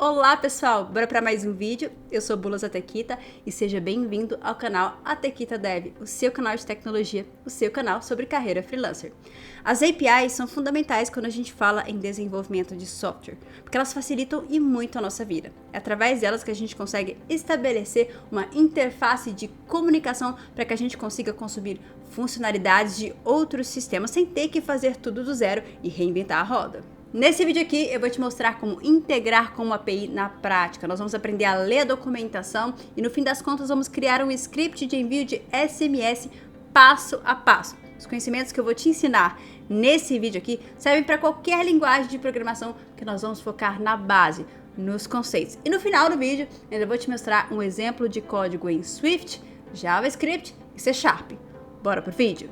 Olá pessoal, bora para mais um vídeo. Eu sou Bulas Atequita e seja bem-vindo ao canal Atequita Dev, o seu canal de tecnologia, o seu canal sobre carreira freelancer. As APIs são fundamentais quando a gente fala em desenvolvimento de software, porque elas facilitam e muito a nossa vida. É através delas que a gente consegue estabelecer uma interface de comunicação para que a gente consiga consumir funcionalidades de outros sistemas sem ter que fazer tudo do zero e reinventar a roda. Nesse vídeo aqui eu vou te mostrar como integrar com uma API na prática. Nós vamos aprender a ler a documentação e no fim das contas vamos criar um script de envio de SMS passo a passo. Os conhecimentos que eu vou te ensinar nesse vídeo aqui servem para qualquer linguagem de programação, que nós vamos focar na base, nos conceitos. E no final do vídeo eu ainda vou te mostrar um exemplo de código em Swift, JavaScript e C#. Bora pro vídeo?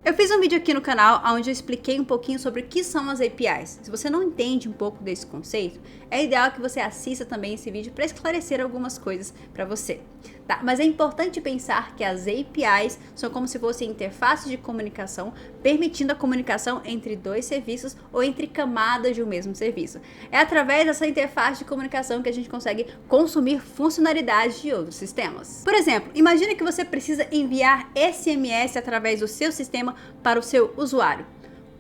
Eu fiz um vídeo aqui no canal onde eu expliquei um pouquinho sobre o que são as APIs. Se você não entende um pouco desse conceito, é ideal que você assista também esse vídeo para esclarecer algumas coisas para você. Tá? Mas é importante pensar que as APIs são como se fossem interfaces de comunicação, permitindo a comunicação entre dois serviços ou entre camadas de um mesmo serviço. É através dessa interface de comunicação que a gente consegue consumir funcionalidades de outros sistemas. Por exemplo, imagine que você precisa enviar SMS através do seu sistema para o seu usuário.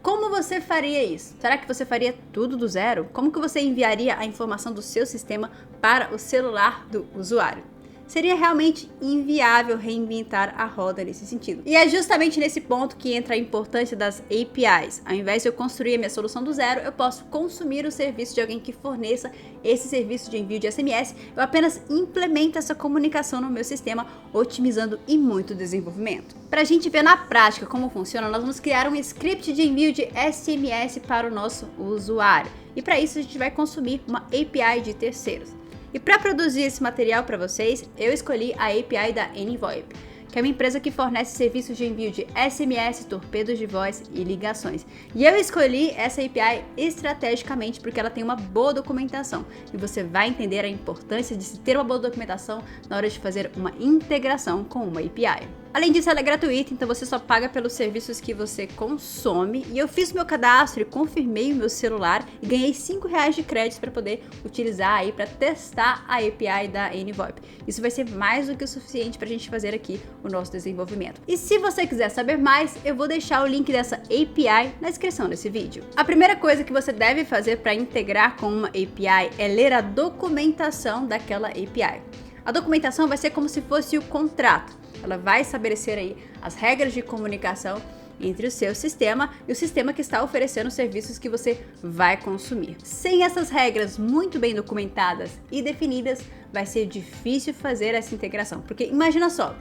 Como você faria isso? Será que você faria tudo do zero? Como que você enviaria a informação do seu sistema para o celular do usuário? Seria realmente inviável reinventar a roda nesse sentido. E é justamente nesse ponto que entra a importância das APIs. Ao invés de eu construir a minha solução do zero, eu posso consumir o serviço de alguém que forneça esse serviço de envio de SMS. Eu apenas implemento essa comunicação no meu sistema, otimizando e muito desenvolvimento. Para a gente ver na prática como funciona, nós vamos criar um script de envio de SMS para o nosso usuário. E para isso a gente vai consumir uma API de terceiros. E para produzir esse material para vocês, eu escolhi a API da NVoIP, que é uma empresa que fornece serviços de envio de SMS, torpedos de voz e ligações. E eu escolhi essa API estrategicamente porque ela tem uma boa documentação. E você vai entender a importância de se ter uma boa documentação na hora de fazer uma integração com uma API. Além disso, ela é gratuita, então você só paga pelos serviços que você consome. E eu fiz o meu cadastro e confirmei o meu celular e ganhei R$5 de créditos para poder utilizar aí para testar a API da NVoIP. Isso vai ser mais do que o suficiente para a gente fazer aqui o nosso desenvolvimento. E se você quiser saber mais, eu vou deixar o link dessa API na descrição desse vídeo. A primeira coisa que você deve fazer para integrar com uma API é ler a documentação daquela API. A documentação vai ser como se fosse o contrato. Ela vai estabelecer aí as regras de comunicação entre o seu sistema e o sistema que está oferecendo os serviços que você vai consumir. Sem essas regras muito bem documentadas e definidas, vai ser difícil fazer essa integração. Porque imagina só,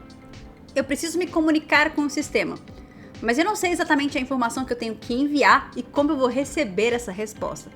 eu preciso me comunicar com o sistema, mas eu não sei exatamente a informação que eu tenho que enviar e como eu vou receber essa resposta.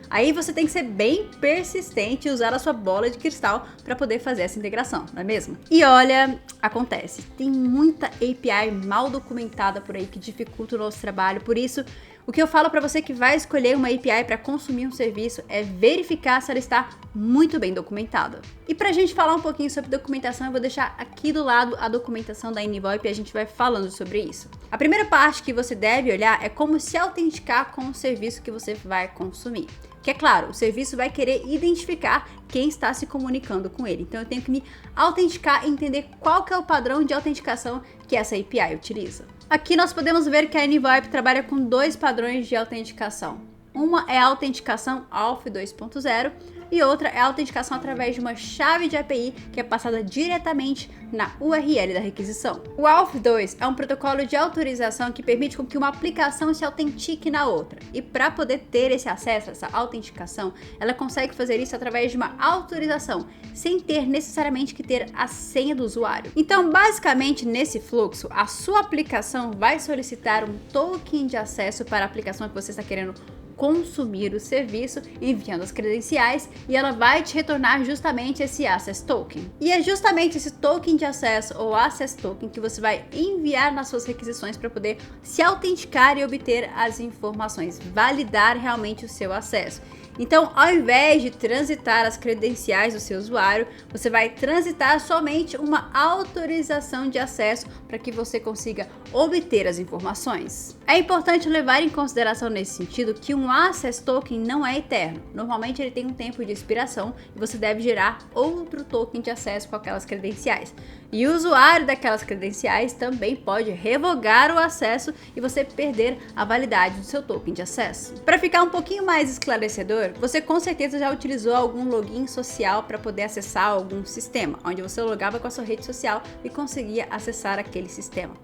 Aí você tem que ser bem persistente e usar a sua bola de cristal para poder fazer essa integração, não é mesmo? E olha, acontece, tem muita API mal documentada por aí que dificulta o nosso trabalho, por isso o que eu falo para você que vai escolher uma API para consumir um serviço é verificar se ela está muito bem documentada. E para a gente falar um pouquinho sobre documentação, eu vou deixar aqui do lado a documentação da NVoIP e a gente vai falando sobre isso. A primeira parte que você deve olhar é como se autenticar com o serviço que você vai consumir. Que é claro, o serviço vai querer identificar quem está se comunicando com ele. Então eu tenho que me autenticar e entender qual que é o padrão de autenticação que essa API utiliza. Aqui nós podemos ver que a NVoIP trabalha com dois padrões de autenticação. Uma é a autenticação AUTH 2.0 e outra é a autenticação através de uma chave de API que é passada diretamente na URL da requisição. O AUTH 2 é um protocolo de autorização que permite com que uma aplicação se autentique na outra. E para poder ter esse acesso, essa autenticação, ela consegue fazer isso através de uma autorização, sem ter necessariamente que ter a senha do usuário. Então, basicamente, nesse fluxo, a sua aplicação vai solicitar um token de acesso para a aplicação que você está querendo consumir o serviço enviando as credenciais e ela vai te retornar justamente esse Access Token. E é justamente esse token de acesso ou Access Token que você vai enviar nas suas requisições para poder se autenticar e obter as informações, validar realmente o seu acesso. Então, ao invés de transitar as credenciais do seu usuário, você vai transitar somente uma autorização de acesso para que você consiga obter as informações. É importante levar em consideração nesse sentido que um Access Token não é eterno. Normalmente ele tem um tempo de expiração e você deve gerar outro token de acesso com aquelas credenciais. E o usuário daquelas credenciais também pode revogar o acesso e você perder a validade do seu token de acesso. Para ficar um pouquinho mais esclarecedor, você com certeza já utilizou algum login social para poder acessar algum sistema, onde você logava com a sua rede social e conseguia acessar aquele sistema.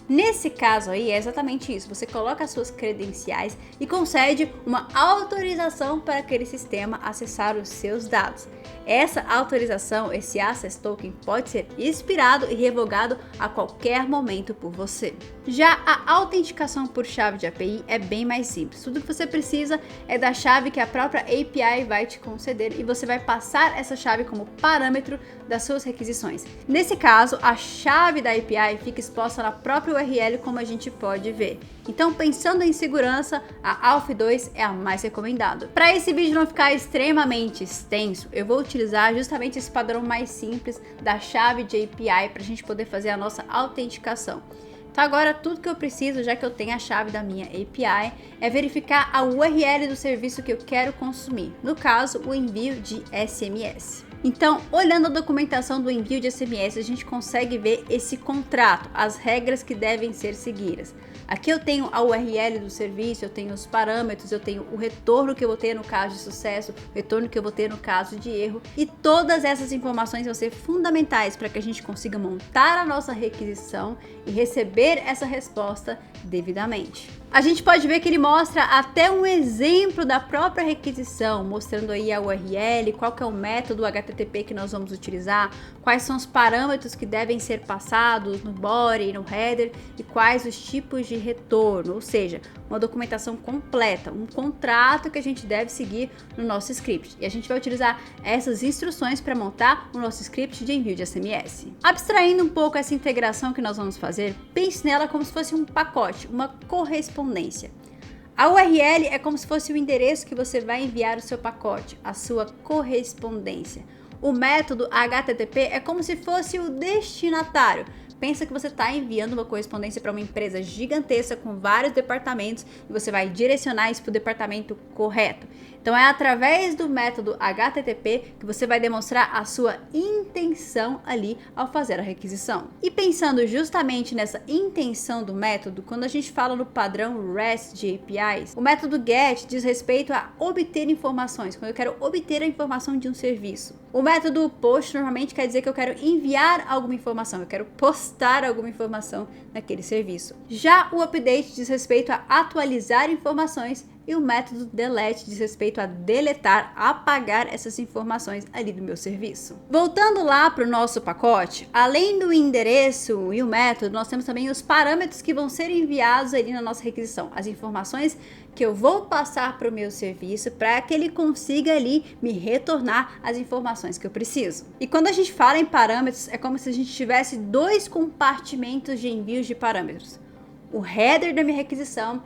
Nesse caso aí é exatamente isso, você coloca as suas credenciais e concede uma autorização para aquele sistema acessar os seus dados. Essa autorização, esse Access Token, pode ser expirado e revogado a qualquer momento por você. Já a autenticação por chave de API é bem mais simples. Tudo que você precisa é da chave que a própria API vai te conceder e você vai passar essa chave como parâmetro das suas requisições. Nesse caso, a chave da API fica exposta na própria URL, como a gente pode ver. Então, pensando em segurança, a ALF2 é a mais recomendada. Para esse vídeo não ficar extremamente extenso, eu vou utilizar justamente esse padrão mais simples da chave de API para a gente poder fazer a nossa autenticação. Então agora tudo que eu preciso, já que eu tenho a chave da minha API, é verificar a URL do serviço que eu quero consumir, no caso o envio de SMS. Então, olhando a documentação do envio de SMS, a gente consegue ver esse contrato, as regras que devem ser seguidas. Aqui eu tenho a URL do serviço, eu tenho os parâmetros, eu tenho o retorno que eu vou ter no caso de sucesso, o retorno que eu vou ter no caso de erro, e todas essas informações vão ser fundamentais para que a gente consiga montar a nossa requisição e receber essa resposta devidamente. A gente pode ver que ele mostra até um exemplo da própria requisição, mostrando aí a URL, qual que é o método HTTP que nós vamos utilizar, quais são os parâmetros que devem ser passados no body, no header e quais os tipos de retorno, ou seja, uma documentação completa, um contrato que a gente deve seguir no nosso script. E a gente vai utilizar essas instruções para montar o nosso script de envio de SMS. Abstraindo um pouco essa integração que nós vamos fazer, pense nela como se fosse um pacote, uma correspondência. A URL é como se fosse o endereço que você vai enviar o seu pacote, a sua correspondência. O método HTTP é como se fosse o destinatário. Pensa que você está enviando uma correspondência para uma empresa gigantesca com vários departamentos e você vai direcionar isso para o departamento correto. Então é através do método HTTP que você vai demonstrar a sua intenção ali ao fazer a requisição. E pensando justamente nessa intenção do método, quando a gente fala no padrão REST de APIs, o método GET diz respeito a obter informações, quando eu quero obter a informação de um serviço. O método POST normalmente quer dizer que eu quero enviar alguma informação, eu quero postar alguma informação naquele serviço. Já o update diz respeito a atualizar informações e o método delete diz respeito a deletar, apagar essas informações ali do meu serviço. Voltando lá para o nosso pacote, além do endereço e o método, nós temos também os parâmetros que vão ser enviados ali na nossa requisição, as informações que eu vou passar para o meu serviço para que ele consiga ali me retornar as informações que eu preciso. E quando a gente fala em parâmetros, é como se a gente tivesse dois compartimentos de envios de parâmetros. O header da minha requisição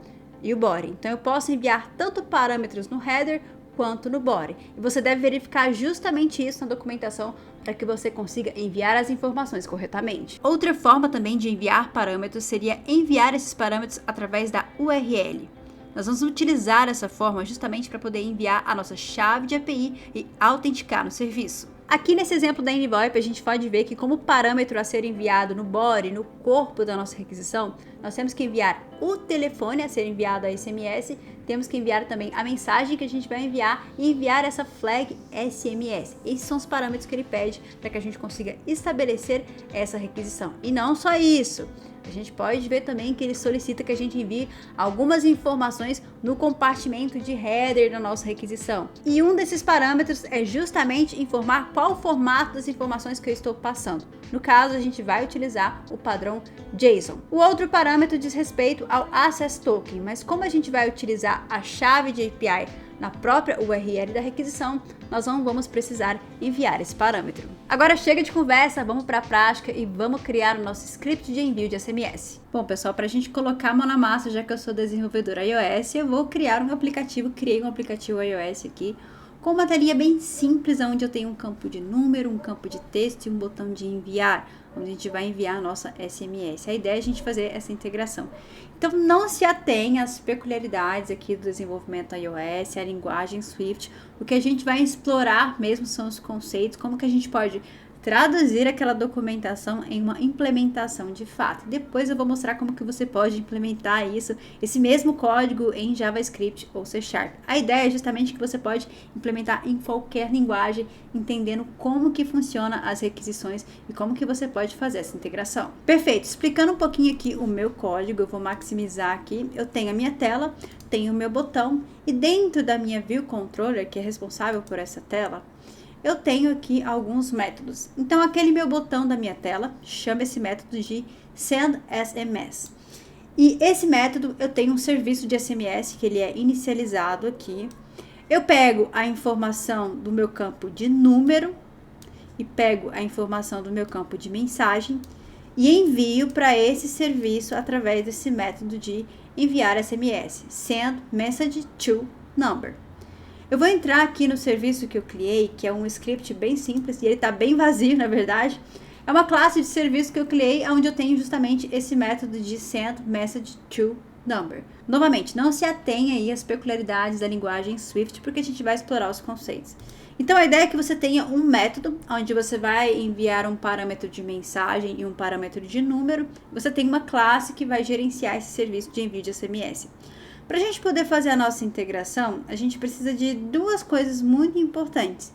e o body. Então eu posso enviar tanto parâmetros no header quanto no body. E você deve verificar justamente isso na documentação para que você consiga enviar as informações corretamente. Outra forma também de enviar parâmetros seria enviar esses parâmetros através da URL. Nós vamos utilizar essa forma justamente para poder enviar a nossa chave de API e autenticar no serviço. Aqui nesse exemplo da Envoip, a gente pode ver que como parâmetro a ser enviado no body, no corpo da nossa requisição, nós temos que enviar o telefone a ser enviado a SMS, temos que enviar também a mensagem que a gente vai enviar e enviar essa flag SMS. Esses são os parâmetros que ele pede para que a gente consiga estabelecer essa requisição. E não só isso, A gente pode ver também que ele solicita que a gente envie algumas informações no compartimento de header da nossa requisição. E um desses parâmetros é justamente informar qual o formato das informações que eu estou passando. No caso, a gente vai utilizar o padrão JSON. O outro parâmetro diz respeito ao Access Token, mas como a gente vai utilizar a chave de API na própria URL da requisição, nós não vamos precisar enviar esse parâmetro. Agora chega de conversa, vamos para a prática e vamos criar o nosso script de envio de SMS. Bom, pessoal, para a gente colocar a mão na massa, já que eu sou desenvolvedora iOS, eu vou criar um aplicativo, criei um aplicativo iOS aqui, com uma telinha bem simples, onde eu tenho um campo de número, um campo de texto e um botão de enviar, onde a gente vai enviar a nossa SMS. A ideia é a gente fazer essa integração. Então, não se atenha às peculiaridades aqui do desenvolvimento iOS, a linguagem Swift. O que a gente vai explorar mesmo são os conceitos, como que a gente pode traduzir aquela documentação em uma implementação de fato. Depois eu vou mostrar como que você pode implementar isso, esse mesmo código em JavaScript ou C#. A ideia é justamente que você pode implementar em qualquer linguagem, entendendo como que funciona as requisições e como que você pode fazer essa integração. Perfeito, explicando um pouquinho aqui o meu código, eu vou maximizar aqui. Eu tenho a minha tela, tenho o meu botão e dentro da minha View Controller, que é responsável por essa tela, eu tenho aqui alguns métodos. Então, aquele meu botão da minha tela, chama esse método de SendSMS. E esse método, eu tenho um serviço de SMS, que ele é inicializado aqui. Eu pego a informação do meu campo de número e pego a informação do meu campo de mensagem e envio para esse serviço através desse método de enviar SMS, Send Message to Number. Eu vou entrar aqui no serviço que eu criei, que é um script bem simples, e ele está bem vazio, na verdade. É uma classe de serviço que eu criei, onde eu tenho justamente esse método de Send Message to Number. Novamente, não se atenha aí às peculiaridades da linguagem Swift, porque a gente vai explorar os conceitos. Então, a ideia é que você tenha um método, onde você vai enviar um parâmetro de mensagem e um parâmetro de número. Você tem uma classe que vai gerenciar esse serviço de envio de SMS. Para a gente poder fazer a nossa integração, a gente precisa de duas coisas muito importantes,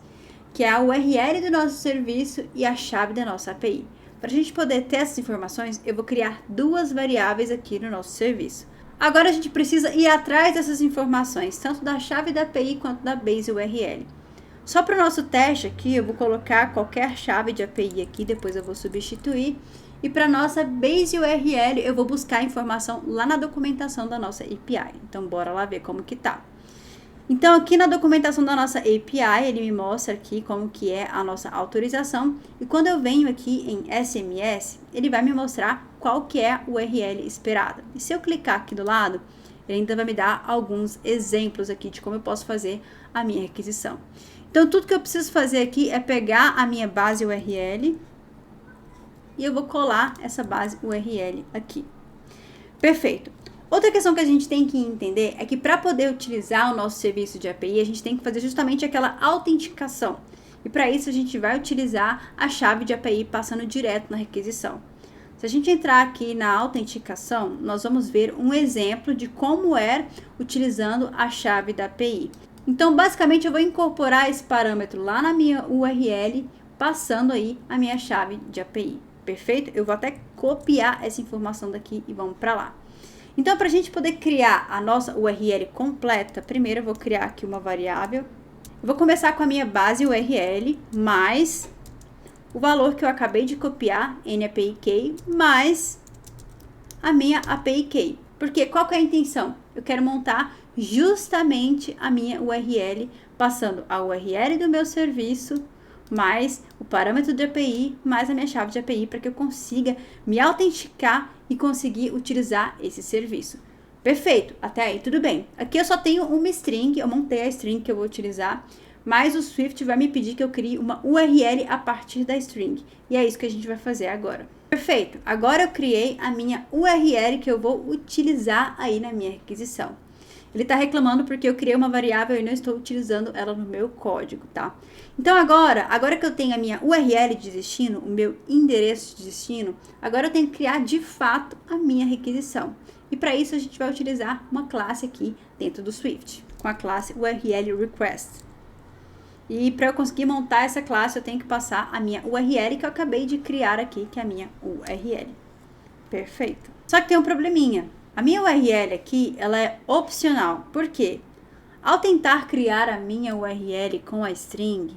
que é a URL do nosso serviço e a chave da nossa API. Para a gente poder ter essas informações, eu vou criar duas variáveis aqui no nosso serviço. Agora a gente precisa ir atrás dessas informações, tanto da chave da API quanto da base URL. Só para o nosso teste aqui, eu vou colocar qualquer chave de API aqui, depois eu vou substituir. E para nossa base URL, eu vou buscar a informação lá na documentação da nossa API. Então, bora lá ver como que tá. Então, aqui na documentação da nossa API, ele me mostra aqui como que é a nossa autorização. E quando eu venho aqui em SMS, ele vai me mostrar qual que é a URL esperada. E se eu clicar aqui do lado, ele ainda vai me dar alguns exemplos aqui de como eu posso fazer a minha requisição. Então, tudo que eu preciso fazer aqui é pegar a minha base URL e eu vou colar essa base URL aqui. Perfeito. Outra questão que a gente tem que entender é que para poder utilizar o nosso serviço de API, a gente tem que fazer justamente aquela autenticação. E para isso a gente vai utilizar a chave de API passando direto na requisição. Se a gente entrar aqui na autenticação, nós vamos ver um exemplo de como é utilizando a chave da API. Então, basicamente, eu vou incorporar esse parâmetro lá na minha URL, passando aí a minha chave de API. Perfeito? Eu vou até copiar essa informação daqui e vamos para lá. Então, para a gente poder criar a nossa URL completa, primeiro eu vou criar aqui uma variável. Eu vou começar com a minha base URL, mais o valor que eu acabei de copiar, NAPI-key, mais a minha API-key. Porque qual que é a intenção? Eu quero montar justamente a minha URL, passando a URL do meu serviço, mais o parâmetro de API, mais a minha chave de API, para que eu consiga me autenticar e conseguir utilizar esse serviço. Perfeito, até aí tudo bem. Aqui eu só tenho uma string, eu montei a string que eu vou utilizar, mas o Swift vai me pedir que eu crie uma URL a partir da string. E é isso que a gente vai fazer agora. Perfeito, agora eu criei a minha URL que eu vou utilizar aí na minha requisição. Ele está reclamando porque eu criei uma variável e não estou utilizando ela no meu código, tá? Então agora que eu tenho a minha URL de destino, o meu endereço de destino, agora eu tenho que criar de fato a minha requisição. E para isso a gente vai utilizar uma classe aqui dentro do Swift, com a classe URL Request. E para eu conseguir montar essa classe, eu tenho que passar a minha URL que eu acabei de criar aqui, que é a minha URL. Perfeito. Só que tem um probleminha. A minha URL aqui, ela é opcional. Por quê? Ao tentar criar a minha URL com a string,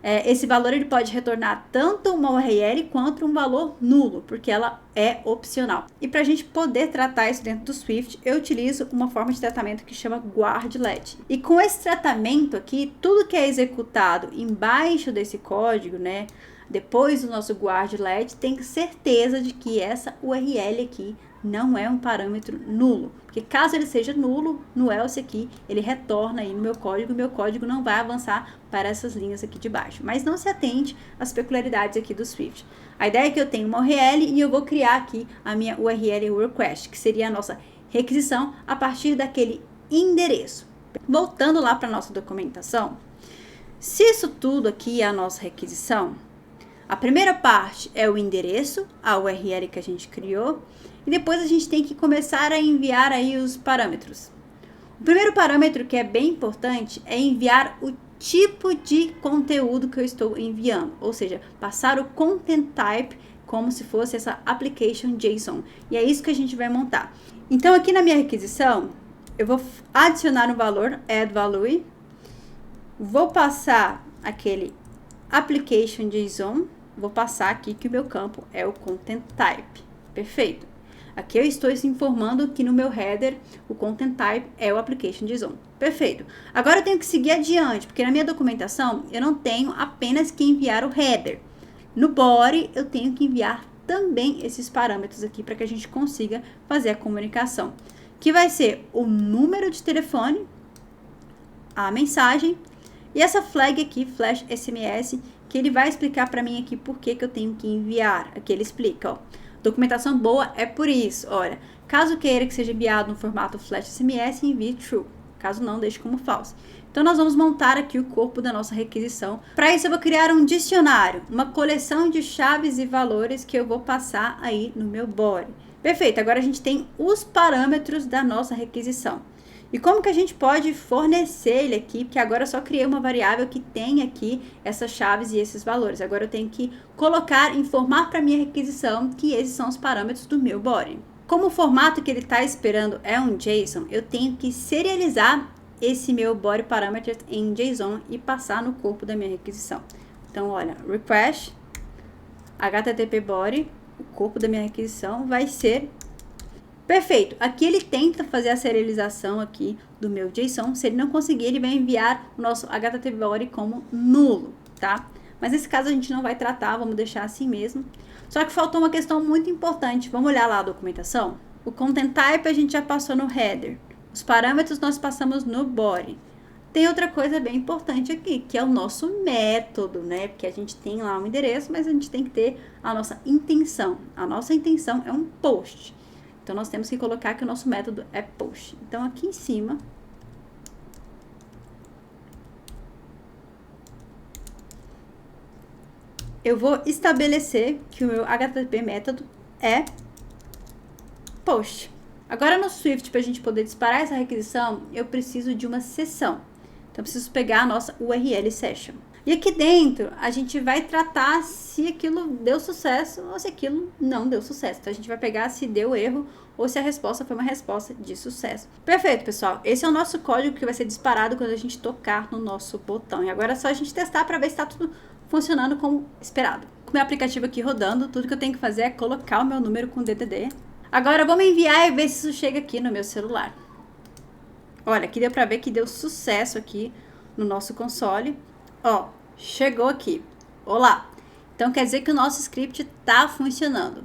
esse valor ele pode retornar tanto uma URL quanto um valor nulo, porque ela é opcional. E para a gente poder tratar isso dentro do Swift, eu utilizo uma forma de tratamento que chama guardlet. E com esse tratamento aqui, tudo que é executado embaixo desse código, né, depois do nosso guardlet, tem certeza de que essa URL aqui não é um parâmetro nulo, porque caso ele seja nulo, no else aqui, ele retorna aí no meu código não vai avançar para essas linhas aqui de baixo. Mas não se atente às peculiaridades aqui do Swift. A ideia é que eu tenho uma URL e eu vou criar aqui a minha URL request, que seria a nossa requisição a partir daquele endereço. Voltando lá para a nossa documentação, se isso tudo aqui é a nossa requisição, a primeira parte é o endereço, a URL que a gente criou, e depois a gente tem que começar a enviar aí os parâmetros. O primeiro parâmetro que é bem importante é enviar o tipo de conteúdo que eu estou enviando, ou seja, passar o content type como se fosse essa application JSON. E é isso que a gente vai montar. Então aqui na minha requisição, eu vou adicionar um valor, add value, vou passar aquele application JSON, vou passar aqui que o meu campo é o content type. Perfeito. Aqui eu estou informando que no meu header o content type é o application JSON. Perfeito. Agora eu tenho que seguir adiante, porque na minha documentação eu não tenho apenas que enviar o header. No body eu tenho que enviar também esses parâmetros aqui para que a gente consiga fazer a comunicação. Que vai ser o número de telefone, a mensagem e essa flag aqui, flash SMS, que ele vai explicar para mim aqui por que eu tenho que enviar. Aqui ele explica, ó. Documentação boa é por isso. Olha, caso queira que seja enviado no formato flash SMS, envie true. Caso não, deixe como false. Então, nós vamos montar aqui o corpo da nossa requisição. Para isso, eu vou criar um dicionário, uma coleção de chaves e valores que eu vou passar aí no meu body. Perfeito, agora a gente tem os parâmetros da nossa requisição. E como que a gente pode fornecer ele aqui? Porque agora eu só criei uma variável que tem aqui essas chaves e esses valores. Agora eu tenho que colocar, informar para minha requisição que esses são os parâmetros do meu body. Como o formato que ele está esperando é um JSON, eu tenho que serializar esse meu body parameters em JSON e passar no corpo da minha requisição. Então, olha, request, http body, o corpo da minha requisição vai ser... Perfeito, aqui ele tenta fazer a serialização aqui do meu JSON. Se ele não conseguir, ele vai enviar o nosso HTTP body como nulo, tá? Mas nesse caso a gente não vai tratar, vamos deixar assim mesmo. Só que faltou uma questão muito importante. Vamos olhar lá a documentação? O content type a gente já passou no header. Os parâmetros nós passamos no body. Tem outra coisa bem importante aqui, que é o nosso método, né? Porque a gente tem lá um endereço, mas a gente tem que ter a nossa intenção. A nossa intenção é um post. Então, nós temos que colocar que o nosso método é post. Então, aqui em cima, eu vou estabelecer que o meu HTTP método é post. Agora, no Swift, para a gente poder disparar essa requisição, eu preciso de uma sessão. Então, eu preciso pegar a nossa URL session. E aqui dentro, a gente vai tratar se aquilo deu sucesso ou se aquilo não deu sucesso. Então, a gente vai pegar se deu erro ou se a resposta foi uma resposta de sucesso. Perfeito, pessoal. Esse é o nosso código que vai ser disparado quando a gente tocar no nosso botão. E agora é só a gente testar para ver se está tudo funcionando como esperado. Com o meu aplicativo aqui rodando, tudo que eu tenho que fazer é colocar o meu número com DDD. Agora, vamos enviar e ver se isso chega aqui no meu celular. Olha, aqui deu para ver que deu sucesso aqui no nosso console. Ó, chegou aqui. Olá! Então, quer dizer que o nosso script está funcionando.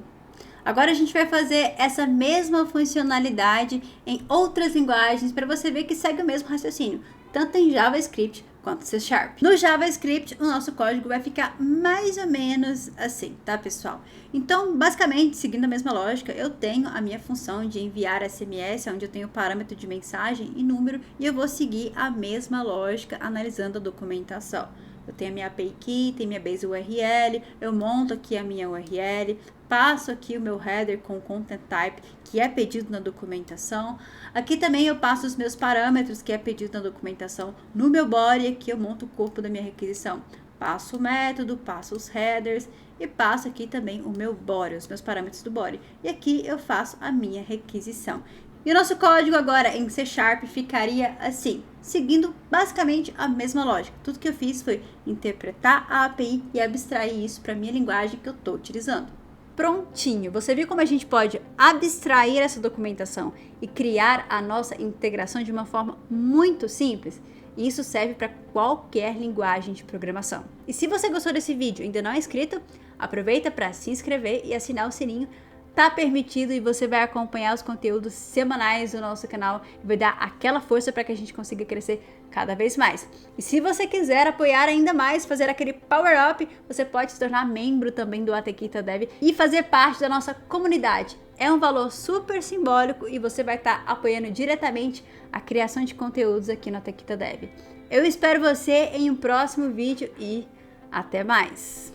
Agora, a gente vai fazer essa mesma funcionalidade em outras linguagens para você ver que segue o mesmo raciocínio, tanto em JavaScript quanto C#. No JavaScript, o nosso código vai ficar mais ou menos assim, tá, pessoal? Então, basicamente, seguindo a mesma lógica, eu tenho a minha função de enviar SMS, onde eu tenho o parâmetro de mensagem e número, e eu vou seguir a mesma lógica analisando a documentação. Eu tenho a minha API Key, tenho minha base URL, eu monto aqui a minha URL, passo aqui o meu header com o content type, que é pedido na documentação. Aqui também eu passo os meus parâmetros, que é pedido na documentação, no meu body, aqui eu monto o corpo da minha requisição. passo o método, passo os headers e passo aqui também o meu body, os meus parâmetros do body. E aqui eu faço a minha requisição. E o nosso código agora em C# ficaria assim, seguindo basicamente a mesma lógica. Tudo que eu fiz foi interpretar a API e abstrair isso para a minha linguagem que eu estou utilizando. Prontinho! Você viu como a gente pode abstrair essa documentação e criar a nossa integração de uma forma muito simples? E isso serve para qualquer linguagem de programação. E se você gostou desse vídeo e ainda não é inscrito, aproveita para se inscrever e assinar o sininho. Tá permitido e você vai acompanhar os conteúdos semanais do nosso canal e vai dar aquela força para que a gente consiga crescer cada vez mais. E se você quiser apoiar ainda mais, fazer aquele power up, você pode se tornar membro também do Atequita Dev e fazer parte da nossa comunidade. É um valor super simbólico e você vai estar apoiando diretamente a criação de conteúdos aqui no Atequita Dev. Eu espero você em um próximo vídeo e até mais!